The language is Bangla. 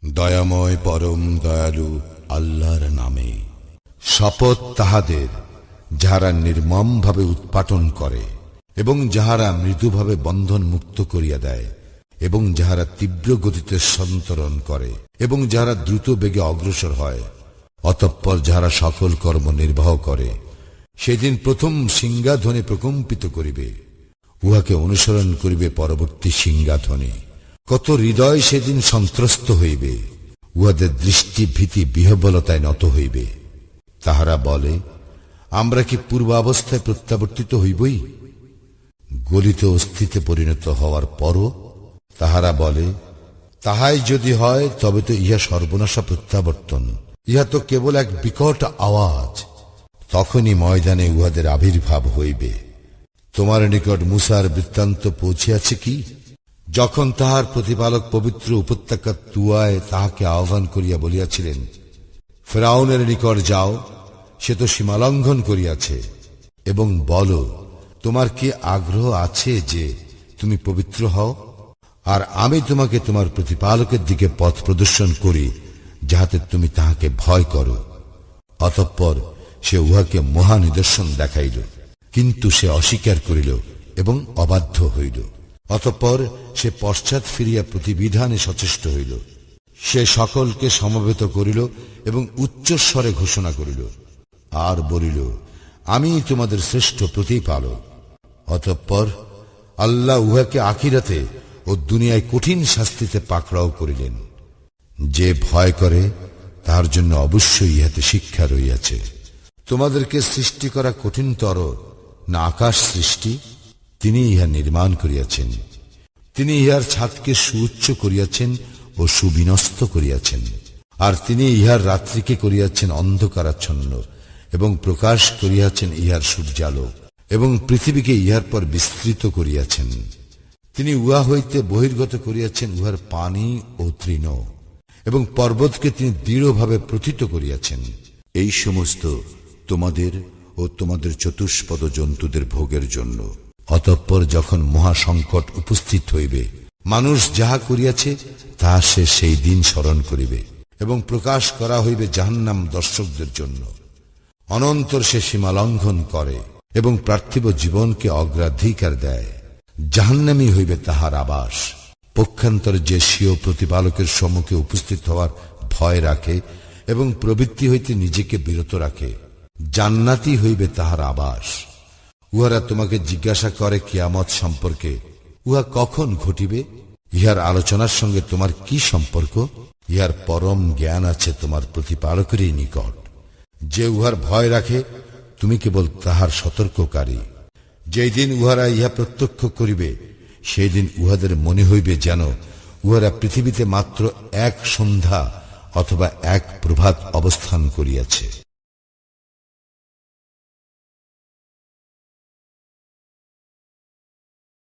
দয়াময় পরম দয়ালু আল্লাহর নামে শপথ তাহাদের যাহারা নির্মমভাবে উৎপাটন করে এবং যাহারা মৃদুভাবে বন্ধন মুক্ত করিয়া দেয় এবং যাহারা তীব্র গতিতে সন্তরণ করে এবং যাহারা দ্রুত বেগে অগ্রসর হয়, অতঃপর যাহারা সকল কর্ম নির্বাহ করে, সেদিন প্রথম সিংহাধ্বনি প্রকম্পিত করিবে, উহাকে অনুসরণ করিবে পরবর্তী সিংহাধ্বনি। কত হৃদয় সেদিন সন্ত্রস্ত হইবে, উহাদের দৃষ্টি ভীতি বিহ্বলতায় নত হইবে। তাহারা বলে, আমরা কি পূর্বাবস্থায় প্রত্যাবর্তিত হইবই? গলিত অস্থিতে পরিণত হওয়ার পরও তাহারা বলে, তাহাই যদি হয় তবে তো ইহা সর্বনাশা প্রত্যাবর্তন, ইহা তো কেবল এক বিকট আওয়াজ। তখনই ময়দানে উহাদের আবির্ভাব হইবে। তোমার নিকট মুসার বৃত্তান্ত পৌঁছিয়াছে কি? যখন তাহার প্রতিপালক পবিত্র উপত্যকা তুয়ায় তাহাকে আহ্বান করিয়া বলিয়াছিলেন, ফিরআউনের নিকট যাও, সে তো সীমালঙ্ঘন করিয়াছে, এবং বলো, তোমার কি আগ্রহ আছে যে তুমি পবিত্র হও, আর আমি তোমাকে তোমার প্রতিপালকের দিকে পথ প্রদর্শন করি, যাহাতে তুমি তাহাকে ভয় করো। অতঃপর সে উহাকে মহা নিদর্শন দেখাইল, কিন্তু সে অস্বীকার করিল এবং অবাধ্য হইল। অতঃপর সে পশ্চাৎ ফিরিয়া প্রতিবিধানে সচেষ্ট হইল। সে সকলকে সমবেত করিল এবং উচ্চস্বরে ঘোষণা করিল, আর বলিল, আমি তোমাদের শ্রেষ্ঠ প্রতিপালক। অতঃপর আল্লাহ উহাকে আখিরাতে ও দুনিয়ায় কঠিন শাস্তিতে পাকড়াও করিলেন। যে ভয় করে তার জন্য অবশ্যই ইহাতে শিক্ষা রইয়াছে। তোমাদেরকে সৃষ্টি করা কঠিনতর না আকাশ সৃষ্টি? তিনি ইহা নির্মাণ করিয়াছেন। তিনি ইহার ছাদকে সুউচ্চ করিয়াছেন ও সুবিন্যস্ত করিয়াছেন। আর তিনি ইহার রাত্রিকে করিয়াছেন অন্ধকারাচ্ছন্ন এবং প্রকাশ করিয়াছেন ইহার সূর্যালোক, এবং পৃথিবীকে ইহার পর বিস্তৃত করিয়াছেন। তিনি উহা হইতে বহির্গত করিয়াছেন উহার পানি ও তৃণ, এবং পর্বতকে তিনি দৃঢ়ভাবে প্রথিত করিয়াছেন। এই সমস্ত তোমাদের ও তোমাদের চতুষ্পদ জন্তুদের ভোগের জন্য। অতঃপর যখন মহা সংকট উপস্থিত হইবে, মানুষ যাহা করিয়াছে তাহা সে সেই দিন স্মরণ করিবে, এবং প্রকাশ করা হইবে জাহান্নাম দর্শকদের জন্য। অনন্তর সে সীমা লঙ্ঘন করে এবং পার্থিব জীবনকে অগ্রাধিকার দেয়। জাহান্নামই হইবে তাহার আবাস। পক্ষান্তরে যে স্বীয় প্রতিপালকের সম্মুখে উপস্থিত হওয়ার ভয় রাখে এবং প্রবৃত্তি হইতে নিজেকে বিরত রাখে, জান্নাতই হইবে তাহার আবাস। উহারা তোমাকে জিজ্ঞাসা করে কিয়ামত সম্পর্কে, উহা কখন ঘটিবে? ইহার আলোচনার সঙ্গে তোমার কি সম্পর্ক? ইহার পরম জ্ঞান আছে তোমার প্রতিপালকেরই নিকট। যে উহার ভয় রাখে, তুমি কেবল তাহার সতর্ককারী। যেই দিন উহারা ইহা প্রত্যক্ষ করিবে, সেই দিন উহাদের মনে হইবে যেন উহারা পৃথিবীতে মাত্র এক সন্ধ্যা অথবা এক প্রভাত অবস্থান করিয়াছে।